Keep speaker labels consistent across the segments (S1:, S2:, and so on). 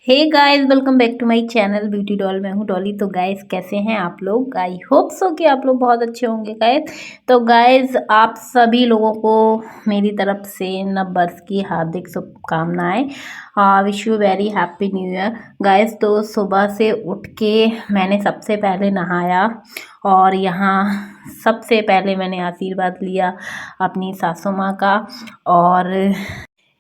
S1: Hey guys, welcome back to my channel beauty doll. मैं हूँ डॉली। तो गाइस, कैसे हैं आप लोग? आई होप सो कि आप लोग बहुत अच्छे होंगे गाइस। तो गाइस, आप सभी लोगों को मेरी तरफ से नव वर्ष की हार्दिक शुभकामनाएं। Wish you very happy new year guys. तो सुबह से उठ के मैंने सबसे पहले नहाया और यहाँ सबसे पहले मैंने आशीर्वाद लिया अपनी सासू माँ का, और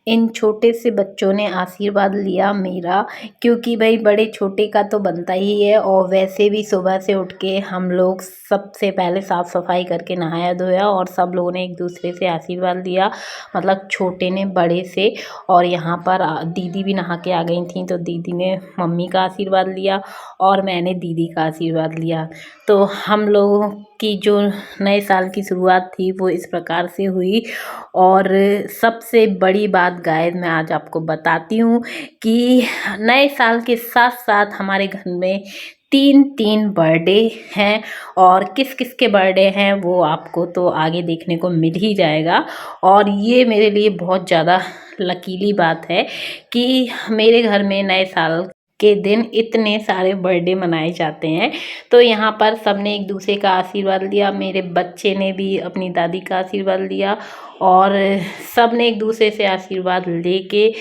S1: इन छोटे से बच्चों ने आशीर्वाद लिया मेरा, क्योंकि भाई बड़े छोटे का तो बनता ही है। और वैसे भी सुबह से उठ के हम लोग सबसे पहले साफ़ सफाई करके नहाया धोया और सब लोगों ने एक दूसरे से आशीर्वाद लिया, मतलब छोटे ने बड़े से। और यहाँ पर दीदी भी नहा के आ गई थी, तो दीदी ने मम्मी का आशीर्वाद लिया और मैंने दीदी का आशीर्वाद लिया। तो हम लोगों की जो नए साल की शुरुआत थी वो इस प्रकार से हुई। और सबसे बड़ी बात गाइस, मैं आज आपको बताती हूँ कि नए साल के साथ साथ हमारे घर में तीन तीन बर्थडे हैं। और किस किस के बर्थडे हैं वो आपको तो आगे देखने को मिल ही जाएगा। और ये मेरे लिए बहुत ज़्यादा लकीली बात है कि मेरे घर में नए साल के दिन इतने सारे बर्थडे मनाए जाते हैं। तो यहाँ पर सबने एक दूसरे का आशीर्वाद लिया, मेरे बच्चे ने भी अपनी दादी का आशीर्वाद लिया और सब ने एक दूसरे से आशीर्वाद लेके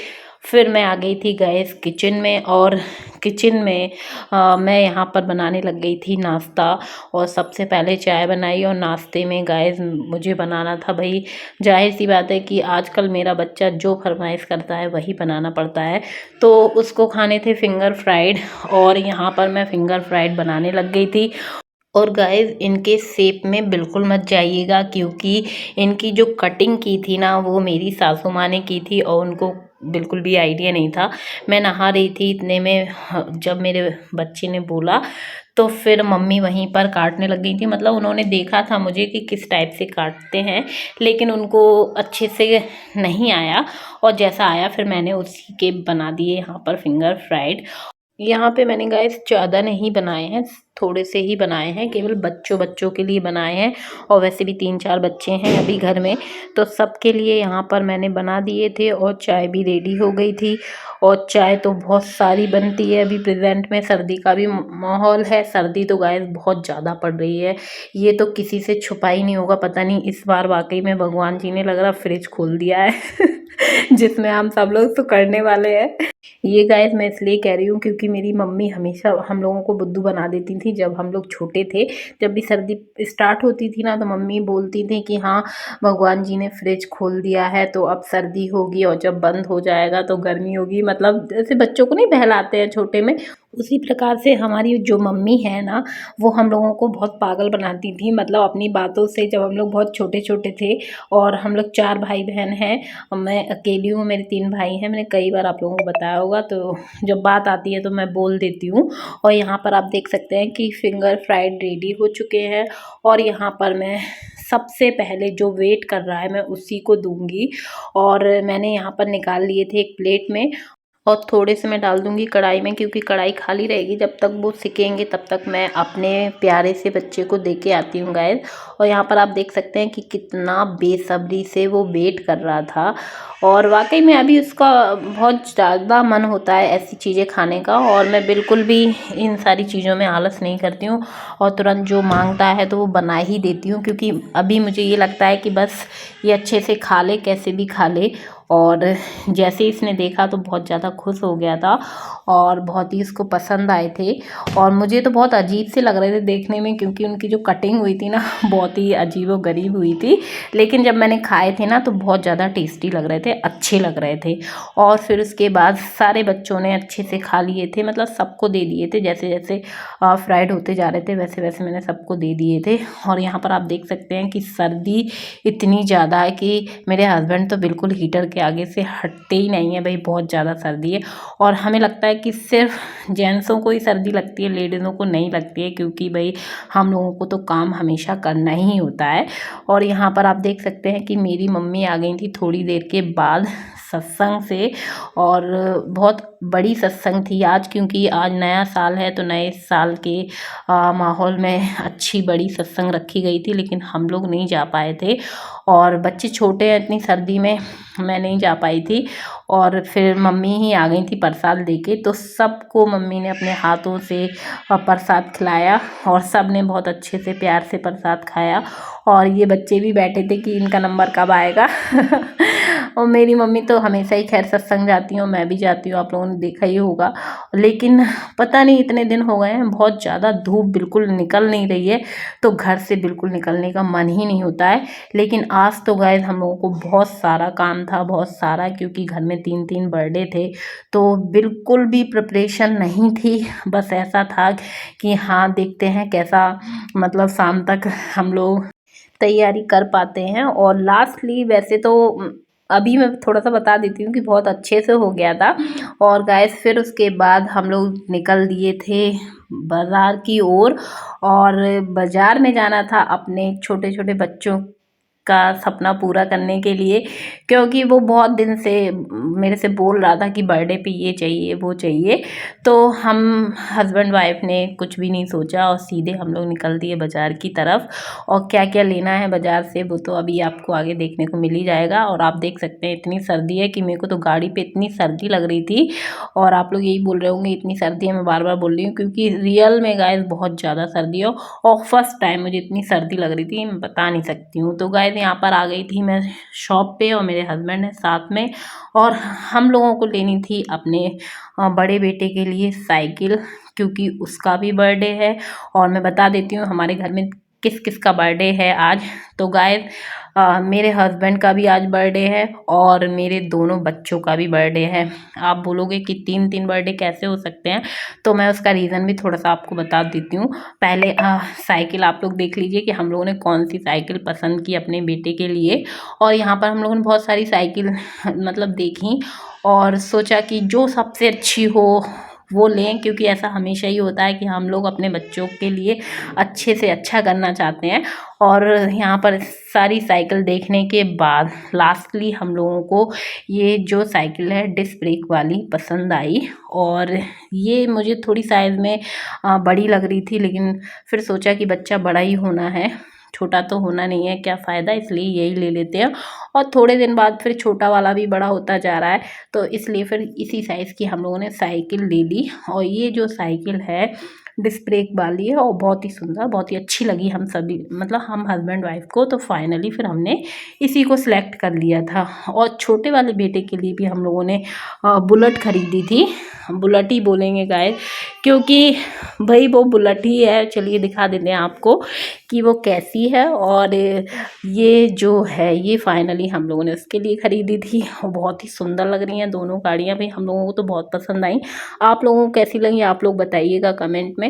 S1: फिर मैं आ गई थी गैस किचन में। और किचन में मैं यहाँ पर बनाने लग गई थी नाश्ता। और सबसे पहले चाय बनाई और नाश्ते में गैस मुझे बनाना था भाई, जाहिर सी बात है कि आजकल मेरा बच्चा जो फरमाइश करता है वही बनाना पड़ता है। तो उसको खाने थे फिंगर फ्राइड, और यहाँ पर मैं फिंगर फ्राइड बनाने लग गई थी। और गाइस, इनके शेप में बिल्कुल मत जाइएगा, क्योंकि इनकी जो कटिंग की थी ना वो मेरी सासू माँ ने की थी और उनको बिल्कुल भी आइडिया नहीं था। मैं नहा रही थी इतने में जब मेरे बच्चे ने बोला, तो फिर मम्मी वहीं पर काटने लग गई थी। मतलब उन्होंने देखा था मुझे कि किस टाइप से काटते हैं, लेकिन उनको अच्छे से नहीं आया। और जैसा आया फिर मैंने उसी के बना दिए यहाँ पर फिंगर फ्राइड। यहाँ पे मैंने गाइस ज़्यादा नहीं बनाए हैं, थोड़े से ही बनाए हैं, केवल बच्चों बच्चों के लिए बनाए हैं। और वैसे भी 3-4 बच्चे हैं अभी घर में, तो सबके लिए यहाँ पर मैंने बना दिए थे। और चाय भी रेडी हो गई थी। और चाय तो बहुत सारी बनती है अभी प्रेजेंट में, सर्दी का भी माहौल है। सर्दी तो गाइस बहुत ज़्यादा पड़ रही है, ये तो किसी से छुपा ही नहीं होगा। पता नहीं इस बार वाकई में भगवान जी ने लग रहा फ्रिज खोल दिया है जिसमें हम सब लोग तो करने वाले हैं। ये गाइस मैं इसलिए कह रही हूँ क्योंकि मेरी मम्मी हमेशा हम लोगों को बुद्धू बना देती थी जब हम लोग छोटे थे। जब भी सर्दी स्टार्ट होती थी ना, तो मम्मी बोलती थी कि हाँ, भगवान जी ने फ्रिज खोल दिया है तो अब सर्दी होगी, और जब बंद हो जाएगा तो गर्मी होगी। मतलब जैसे बच्चों को नहीं बहलाते हैं छोटे में, उसी प्रकार से हमारी जो मम्मी है ना, वो हम लोगों को बहुत पागल बनाती थी। मतलब अपनी बातों से, जब हम लोग बहुत छोटे छोटे थे, और हम लोग 4 भाई बहन हैं, मैं अकेली हूँ, मेरे 3 भाई हैं। मैंने कई बार आप लोगों को बताया होगा, तो जब बात आती है तो मैं बोल देती हूँ। और यहाँ पर आप देख सकते हैं कि फिंगर फ्राइड रेडी हो चुके हैं। और यहाँ पर मैं सबसे पहले जो वेट कर रहा है मैं उसी को दूंगी। और मैंने यहाँ पर निकाल लिए थे एक प्लेट में, और थोड़े से मैं डाल दूंगी कढ़ाई में, क्योंकि कढ़ाई खाली रहेगी जब तक वो सिकेंगे, तब तक मैं अपने प्यारे से बच्चे को दे के आती हूँ गाइस। और यहाँ पर आप देख सकते हैं कि कितना बेसब्री से वो वेट कर रहा था। और वाकई में अभी उसका बहुत ज़्यादा मन होता है ऐसी चीज़ें खाने का, और मैं बिल्कुल भी इन सारी चीज़ों में आलस नहीं करती हूँ। और तुरंत जो मांगता है तो वो बना ही देती हूँ, क्योंकि अभी मुझे ये लगता है कि बस ये अच्छे से खा ले, कैसे भी खा ले। और जैसे इसने देखा तो बहुत ज़्यादा खुश हो गया था और बहुत ही इसको पसंद आए थे। और मुझे तो बहुत अजीब से लग रहे थे देखने में, क्योंकि उनकी जो कटिंग हुई थी ना बहुत ही अजीब व गरीब हुई थी। लेकिन जब मैंने खाए थे ना तो बहुत ज़्यादा टेस्टी लग रहे थे, अच्छे लग रहे थे। और फिर उसके बाद सारे बच्चों ने अच्छे से खा लिए थे, मतलब सबको दे दिए थे। जैसे जैसे फ्राइड होते जा रहे थे वैसे वैसे मैंने सबको दे दिए थे। और यहाँ पर आप देख सकते हैं कि सर्दी इतनी ज़्यादा है कि मेरे हस्बैंड तो बिल्कुल हीटर के आगे से हटते ही नहीं है भाई, बहुत ज़्यादा सर्दी है। और हमें लगता है कि सिर्फ जेंट्सों को ही सर्दी लगती है, लेडीज़ों को नहीं लगती है, क्योंकि भाई हम लोगों को तो काम हमेशा करना ही होता है। और यहाँ पर आप देख सकते हैं कि मेरी मम्मी आ गई थी थोड़ी देर के बाद सत्संग से। और बहुत बड़ी सत्संग थी आज, क्योंकि आज नया साल है तो नए साल के माहौल में अच्छी बड़ी सत्संग रखी गई थी, लेकिन हम लोग नहीं जा पाए थे और बच्चे छोटे हैं, इतनी सर्दी में मैं नहीं जा पाई थी। और फिर मम्मी ही आ गई थी प्रसाद लेके, तो सबको मम्मी ने अपने हाथों से प्रसाद खिलाया और सब ने बहुत अच्छे से प्यार से प्रसाद खाया। और ये बच्चे भी बैठे थे कि इनका नंबर कब आएगा। और मेरी मम्मी तो हमेशा ही खैर सत्संग जाती हूँ, मैं भी जाती हूँ, आप लोगों ने देखा ही होगा। लेकिन पता नहीं इतने दिन हो गए हैं, बहुत ज़्यादा धूप बिल्कुल निकल नहीं रही है, तो घर से बिल्कुल निकलने का मन ही नहीं होता है। लेकिन आज तो गाइस हम लोगों को बहुत सारा काम था, बहुत सारा, क्योंकि घर में 3 बर्थडे थे, तो बिल्कुल भी प्रिपरेशन नहीं थी। बस ऐसा था कि हाँ देखते हैं कैसा, मतलब शाम तक हम लोग तैयारी कर पाते हैं। और लास्टली वैसे तो अभी मैं थोड़ा सा बता देती हूँ कि बहुत अच्छे से हो गया था। और गाइस फिर उसके बाद हम लोग निकल दिए थे बाज़ार की ओर, और बाज़ार में जाना था अपने छोटे छोटे बच्चों का सपना पूरा करने के लिए, क्योंकि वो बहुत दिन से मेरे से बोल रहा था कि बर्थडे पे ये चाहिए वो चाहिए। तो हम हस्बैंड वाइफ ने कुछ भी नहीं सोचा और सीधे हम लोग निकल दिए बाज़ार की तरफ। और क्या क्या लेना है बाज़ार से वो तो अभी आपको आगे देखने को मिल ही जाएगा। और आप देख सकते हैं इतनी सर्दी है कि मेरे को तो गाड़ी पे इतनी सर्दी लग रही थी। और आप लोग यही बोल रहे होंगे इतनी सर्दी है, मैं बार बार बोल रही हूँ क्योंकि रियल में गाइस बहुत ज़्यादा सर्दी हो, और फर्स्ट टाइम मुझे इतनी सर्दी लग रही थी, मैं बता नहीं सकती हूँ। तो गाइस यहाँ पर आ गई थी मैं शॉप पे, और मेरे हस्बैंड है साथ में, और हम लोगों को लेनी थी अपने बड़े बेटे के लिए साइकिल, क्योंकि उसका भी बर्थडे है। और मैं बता देती हूँ हमारे घर में किस किस का बर्थडे है आज। तो गाइस मेरे हस्बैंड का भी आज बर्थडे है और मेरे दोनों बच्चों का भी बर्थडे है। आप बोलोगे कि 3 बर्थडे कैसे हो सकते हैं, तो मैं उसका रीज़न भी थोड़ा सा आपको बता देती हूँ। पहले साइकिल आप लोग देख लीजिए कि हम लोगों ने कौन सी साइकिल पसंद की अपने बेटे के लिए। और यहाँ पर हम लोगों ने बहुत सारी साइकिल मतलब देखी और सोचा कि जो सबसे अच्छी हो वो लें, क्योंकि ऐसा हमेशा ही होता है कि हम लोग अपने बच्चों के लिए अच्छे से अच्छा करना चाहते हैं। और यहाँ पर सारी साइकिल देखने के बाद लास्टली हम लोगों को ये जो साइकिल है डिस्क ब्रेक वाली पसंद आई। और ये मुझे थोड़ी साइज़ में बड़ी लग रही थी, लेकिन फिर सोचा कि बच्चा बड़ा ही होना है, छोटा तो होना नहीं है, क्या फ़ायदा, इसलिए यही ले लेते हैं। और थोड़े दिन बाद फिर छोटा वाला भी बड़ा होता जा रहा है, तो इसलिए फिर इसी साइज़ की हम लोगों ने साइकिल ले ली। और ये जो साइकिल है डिस्क ब्रेक वाली है और बहुत ही सुंदर, बहुत ही अच्छी लगी हम सभी, मतलब हम हस्बैंड वाइफ को। तो फाइनली फिर हमने इसी को सिलेक्ट कर लिया था। और छोटे वाले बेटे के लिए भी हम लोगों ने बुलेट खरीदी थी, बुलेट ही बोलेंगे गाइस, क्योंकि भाई वो बुलेट ही है। चलिए दिखा देते हैं आपको कि वो कैसी है। और ये जो है ये फाइनली हम लोगों ने उसके लिए ख़रीदी थी, और बहुत ही सुंदर लग रही हैं दोनों गाड़ियाँ भी, हम लोगों को तो बहुत पसंद आई। आप लोगों को कैसी लगी आप लोग बताइएगा कमेंट में।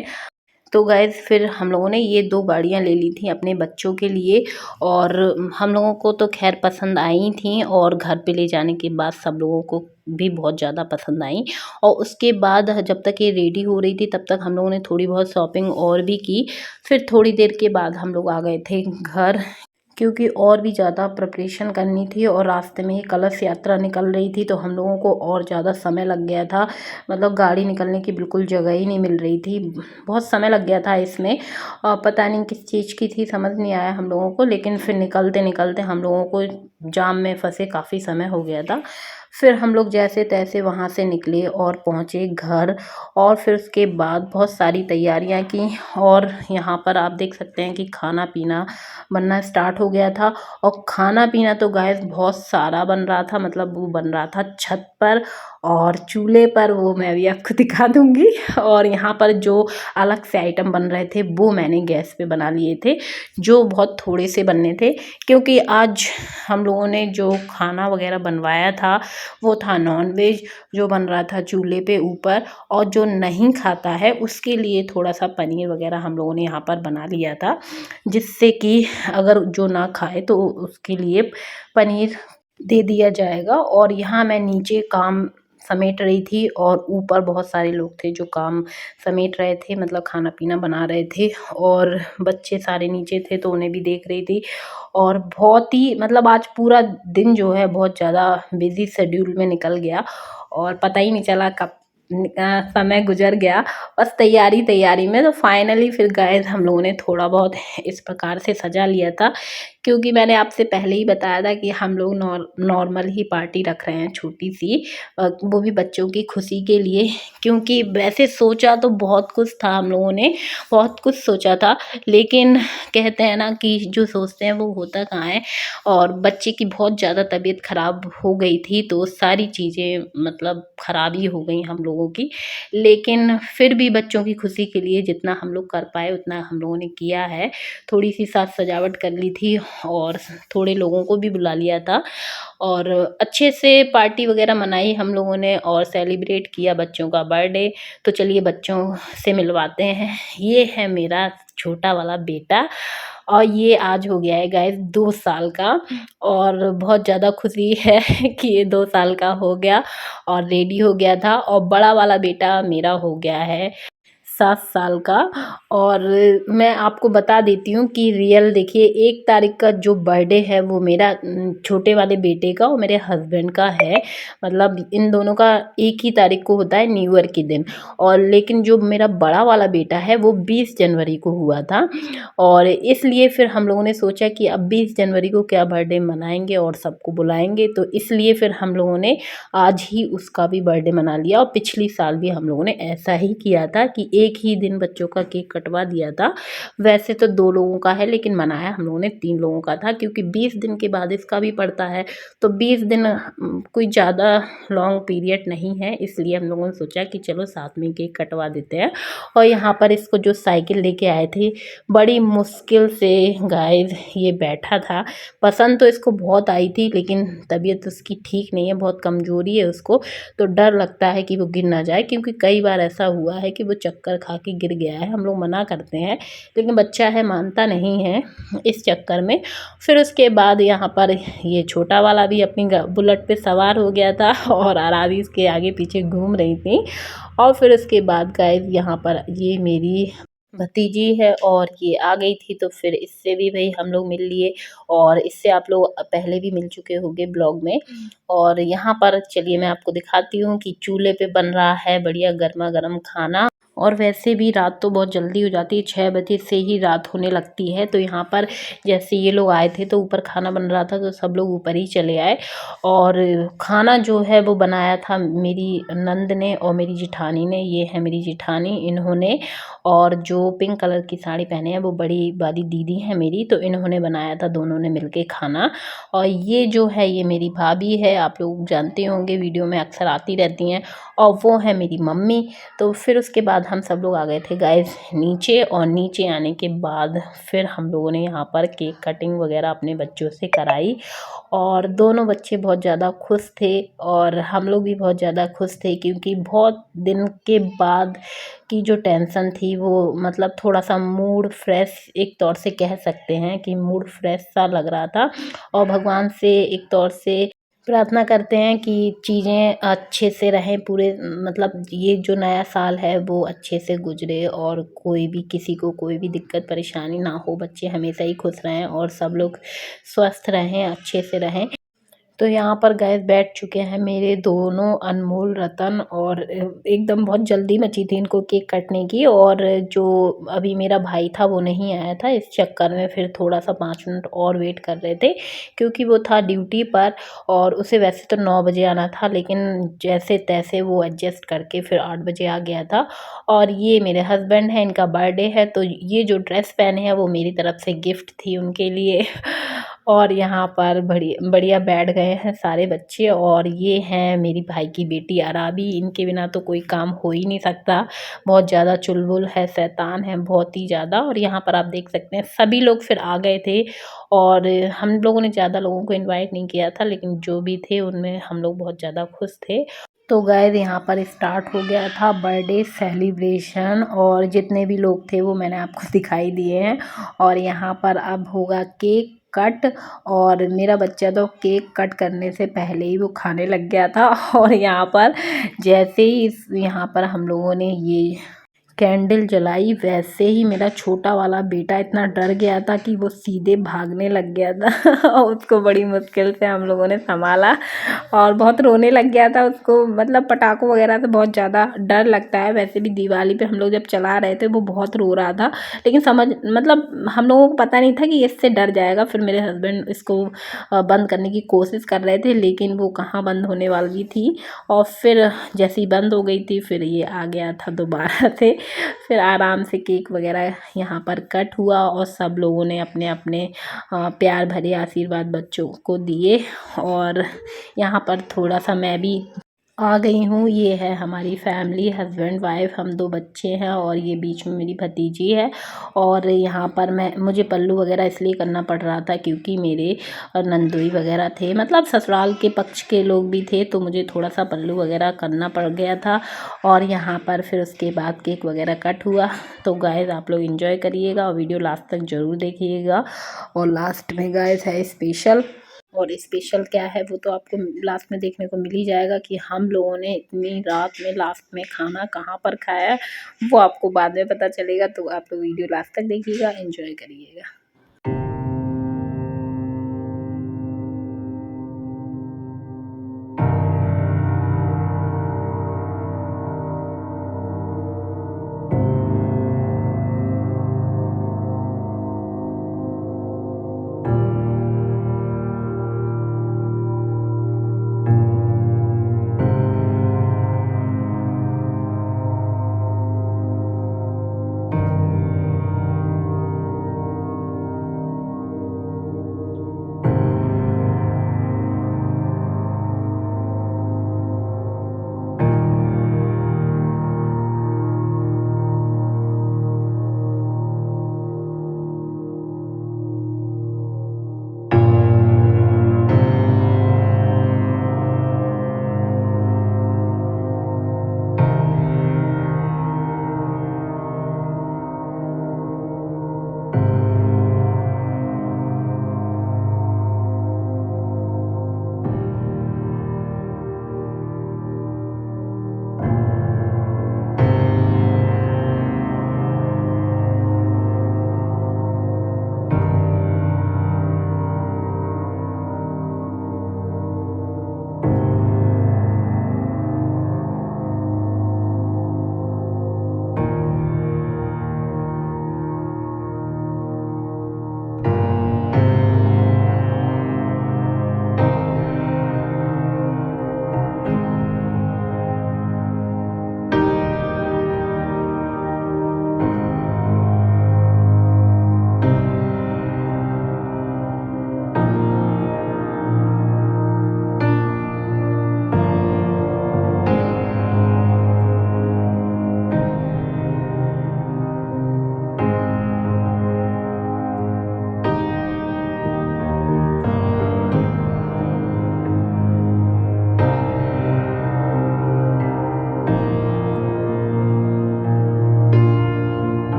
S1: तो गाइज़ फिर हम लोगों ने ये 2 गाड़ियाँ ले ली थी अपने बच्चों के लिए, और हम लोगों को तो खैर पसंद आई थी, और घर पे ले जाने के बाद सब लोगों को भी बहुत ज़्यादा पसंद आई। और उसके बाद जब तक ये रेडी हो रही थी तब तक हम लोगों ने थोड़ी बहुत शॉपिंग और भी की। फिर थोड़ी देर के बाद हम लोग आ गए थे घर, क्योंकि और भी ज़्यादा प्रिपरेशन करनी थी, और रास्ते में ही कलश यात्रा निकल रही थी, तो हम लोगों को और ज़्यादा समय लग गया था। मतलब गाड़ी निकलने की बिल्कुल जगह ही नहीं मिल रही थी, बहुत समय लग गया था इसमें। पता नहीं किस चीज़ की थी, समझ नहीं आया हम लोगों को। लेकिन फिर निकलते निकलते हम लोगों को जाम में फंसे काफ़ी समय हो गया था। फिर हम लोग जैसे तैसे वहाँ से निकले और पहुँचे घर। और फिर उसके बाद बहुत सारी तैयारियाँ की, और यहाँ पर आप देख सकते हैं कि खाना पीना बनना स्टार्ट हो गया था। और खाना पीना तो गाइस बहुत सारा बन रहा था, मतलब वो बन रहा था छत पर और चूल्हे पर, वो मैं भी आपको दिखा दूँगी। और यहाँ पर जो अलग से आइटम बन रहे थे वो मैंने गैस पे बना लिए थे, जो बहुत थोड़े से बनने थे, क्योंकि आज हम लोगों ने जो खाना वगैरह बनवाया था वो था नॉन वेज, जो बन रहा था चूल्हे पे ऊपर। और जो नहीं खाता है उसके लिए थोड़ा सा पनीर वगैरह हम लोगों ने यहाँ पर बना लिया था, जिससे कि अगर जो ना खाए तो उसके लिए पनीर दे दिया जाएगा। और यहाँ मैं नीचे काम समेट रही थी और ऊपर बहुत सारे लोग थे जो काम समेट रहे थे, मतलब खाना पीना बना रहे थे, और बच्चे सारे नीचे थे तो उन्हें भी देख रही थी। और बहुत ही मतलब आज पूरा दिन जो है बहुत ज़्यादा बिजी शेड्यूल में निकल गया और पता ही नहीं चला कब समय गुजर गया, बस तैयारी में। तो फाइनली फिर गाइस हम लोगों ने थोड़ा बहुत इस प्रकार से सजा लिया था, क्योंकि मैंने आपसे पहले ही बताया था कि हम लोग नॉर्मल ही पार्टी रख रहे हैं, छोटी सी, वो भी बच्चों की खुशी के लिए। क्योंकि वैसे सोचा तो बहुत कुछ था, हम लोगों ने बहुत कुछ सोचा था, लेकिन कहते हैं ना कि जो सोचते हैं वो होता कहाँ है। और बच्चे की बहुत ज़्यादा तबीयत ख़राब हो गई थी, तो सारी चीज़ें मतलब ख़राब ही हो गई हम लोगों की। लेकिन फिर भी बच्चों की खुशी के लिए जितना हम लोग कर पाए उतना हम लोगों ने किया है। थोड़ी सी साज सजावट कर ली थी और थोड़े लोगों को भी बुला लिया था, और अच्छे से पार्टी वगैरह मनाई हम लोगों ने और सेलिब्रेट किया बच्चों का बर्थडे। तो चलिए बच्चों से मिलवाते हैं। ये है मेरा छोटा वाला बेटा, और ये आज हो गया है गाइस 2 साल का, और बहुत ज़्यादा खुशी है कि ये 2 साल का हो गया और रेडी हो गया था। और बड़ा वाला बेटा मेरा हो गया है 7 साल का। और मैं आपको बता देती हूँ कि रियल देखिए 1 तारीख का जो बर्थडे है वो मेरा छोटे वाले बेटे का और मेरे हस्बैंड का है। मतलब इन दोनों का एक ही तारीख को होता है, न्यू ईयर के दिन। और लेकिन जो मेरा बड़ा वाला बेटा है वो 20 जनवरी को हुआ था, और इसलिए फिर हम लोगों ने सोचा कि अब 20 जनवरी को क्या बर्थडे मनाएंगे और सबको बुलाएंगे, तो इसलिए फिर हम लोगों ने आज ही उसका भी बर्थडे मना लिया। और पिछली साल भी हम लोगों ने ऐसा ही किया था कि एक ही दिन बच्चों का केक कटवा दिया था। वैसे तो 2 लोगों का है, लेकिन मनाया हम लोगों ने 3 लोगों का था, क्योंकि 20 दिन के बाद इसका भी पड़ता है। तो 20 दिन कोई ज़्यादा लॉन्ग पीरियड नहीं है, इसलिए हम लोगों ने सोचा कि चलो साथ में केक कटवा देते हैं। और यहाँ पर इसको जो साइकिल लेके आए थे, बड़ी मुश्किल से गाइस ये बैठा था। पसंद तो इसको बहुत आई थी, लेकिन तबीयत उसकी ठीक नहीं है, बहुत कमज़ोरी है उसको, तो डर लगता है कि वो गिर ना जाए, क्योंकि कई बार ऐसा हुआ है कि वो चक्कर खा के गिर गया है। हम लोग मना करते हैं, लेकिन बच्चा है मानता नहीं है इस चक्कर में। फिर उसके बाद यहाँ पर ये छोटा वाला भी अपनी बुलेट पे सवार हो गया था और आरावी इसके आगे पीछे घूम रही थी। और फिर उसके बाद गाइस यहाँ पर ये मेरी भतीजी है और ये आ गई थी, तो फिर इससे भी भाई हम लोग मिल लिए, और इससे आप लोग पहले भी मिल चुके होंगे ब्लॉग में। और यहाँ पर चलिए मैं आपको दिखाती हूँ कि चूल्हे पे बन रहा है बढ़िया गर्मा गर्म खाना। और वैसे भी रात तो बहुत जल्दी हो जाती है, 6 बजे से ही रात होने लगती है। तो यहाँ पर जैसे ये लोग आए थे तो ऊपर खाना बन रहा था, तो सब लोग ऊपर ही चले आए। और खाना जो है वो बनाया था मेरी नंद ने और मेरी जिठानी ने। ये है मेरी जिठानी, इन्होंने। और जो पिंक कलर की साड़ी पहने हैं वो बड़ी वाली दीदी है मेरी, तो इन्होंने बनाया था, दोनों ने मिलके खाना। और ये जो है ये मेरी भाभी है, आप लोग जानते होंगे, वीडियो में अक्सर आती रहती हैं। और वो है मेरी मम्मी। तो फिर उसके बाद हम सब लोग आ गए थे गाइस नीचे, और नीचे आने के बाद फिर हम लोगों ने यहाँ पर केक कटिंग वगैरह अपने बच्चों से कराई। और दोनों बच्चे बहुत ज़्यादा खुश थे और हम लोग भी बहुत ज़्यादा खुश थे, क्योंकि बहुत दिन के बाद की जो टेंशन थी वो मतलब थोड़ा सा मूड फ्रेश, एक तौर से कह सकते हैं कि मूड फ्रेश सा लग रहा था। और भगवान से एक तौर से प्रार्थना करते हैं कि चीज़ें अच्छे से रहें, पूरे मतलब ये जो नया साल है वो अच्छे से गुजरे, और कोई भी किसी को कोई भी दिक्कत परेशानी ना हो, बच्चे हमेशा ही खुश रहें और सब लोग स्वस्थ रहें, अच्छे से रहें। तो यहाँ पर गैस बैठ चुके हैं मेरे दोनों अनमोल रतन, और एकदम बहुत जल्दी मची थी इनको केक कटने की। और जो अभी मेरा भाई था वो नहीं आया था, इस चक्कर में फिर थोड़ा सा 5 मिनट और वेट कर रहे थे, क्योंकि वो था ड्यूटी पर। और उसे वैसे तो 9 बजे आना था, लेकिन जैसे तैसे वो एडजस्ट करके फिर 8 बजे आ गया था। और ये मेरे हस्बैंड हैं, इनका बर्थडे है, तो ये जो ड्रेस पहने हैं वो मेरी तरफ से गिफ्ट थी उनके लिए। और यहाँ पर बढ़िया बैठ गए हैं सारे बच्चे। और ये हैं मेरी भाई की बेटी अराबी, इनके बिना तो कोई काम हो ही नहीं सकता, बहुत ज़्यादा चुलबुल है, शैतान है बहुत ही ज़्यादा। और यहाँ पर आप देख सकते हैं सभी लोग फिर आ गए थे, और हम लोगों ने ज़्यादा लोगों को इनवाइट नहीं किया था, लेकिन जो भी थे उनमें हम लोग बहुत ज़्यादा खुश थे। तो गाइस यहाँ पर स्टार्ट हो गया था बर्थडे सेलिब्रेशन, और जितने भी लोग थे वो मैंने आपको दिखाई दिए हैं। और यहाँ पर अब होगा केक कट, और मेरा बच्चा तो केक कट करने से पहले ही वो खाने लग गया था। और यहाँ पर जैसे ही यहाँ पर हम लोगों ने ये कैंडल जलाई, वैसे ही मेरा छोटा वाला बेटा इतना डर गया था कि वो सीधे भागने लग गया था। और उसको बड़ी मुश्किल से हम लोगों ने संभाला और बहुत रोने लग गया था। उसको मतलब पटाखों वगैरह से बहुत ज़्यादा डर लगता है। वैसे भी दिवाली पे हम लोग जब चला रहे थे वो बहुत रो रहा था, लेकिन मतलब हम लोगों को पता नहीं था कि इससे डर जाएगा। फिर मेरे हस्बैंड इसको बंद करने की कोशिश कर रहे थे, लेकिन वो कहाँ बंद होने वाली थी। और फिर जैसे ही बंद हो गई थी, फिर ये आ गया था दोबारा से। फिर आराम से केक वगैरह यहाँ पर कट हुआ और सब लोगों ने अपने अपने प्यार भरे आशीर्वाद बच्चों को दिए। और यहाँ पर थोड़ा सा मैं भी आ गई हूँ। ये है हमारी फैमिली, हस्बैंड वाइफ, हम 2 बच्चे हैं और ये बीच में मेरी भतीजी है। और यहाँ पर मुझे पल्लू वगैरह इसलिए करना पड़ रहा था क्योंकि मेरे नंदोई वगैरह थे, मतलब ससुराल के पक्ष के लोग भी थे, तो मुझे थोड़ा सा पल्लू वगैरह करना पड़ गया था। और यहाँ पर फिर उसके बाद केक वगैरह कट हुआ। तो गाइस आप लोग इंजॉय करिएगा और वीडियो लास्ट तक ज़रूर देखिएगा। और लास्ट में गाइस है स्पेशल, और स्पेशल क्या है वो तो आपको लास्ट में देखने को मिल ही जाएगा कि हम लोगों ने इतनी रात में लास्ट में खाना कहाँ पर खाया है, वो आपको बाद में पता चलेगा। तो आप लोग वीडियो लास्ट तक देखिएगा, एंजॉय करिएगा।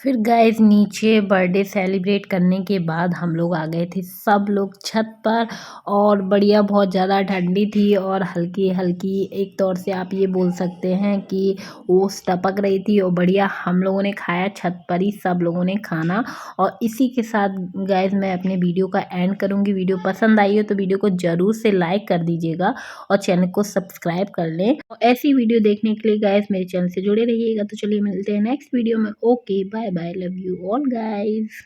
S1: फिर गाइस नीचे बर्थडे सेलिब्रेट करने के बाद हम लोग आ गए थे सब लोग छत पर। और बढ़िया बहुत ज़्यादा ठंडी थी और हल्की हल्की एक तौर से आप ये बोल सकते हैं कि ओस टपक रही थी। और बढ़िया हम लोगों ने खाया छत पर ही सब लोगों ने खाना। और इसी के साथ गाइस मैं अपने वीडियो का एंड करूँगी। वीडियो पसंद आई हो तो वीडियो को ज़रूर से लाइक कर दीजिएगा और चैनल को सब्सक्राइब कर लें। और ऐसी वीडियो देखने के लिए गाइस मेरे चैनल से जुड़े रहिएगा। तो चलिए मिलते हैं नेक्स्ट वीडियो में। Okay bye bye, love you all guys.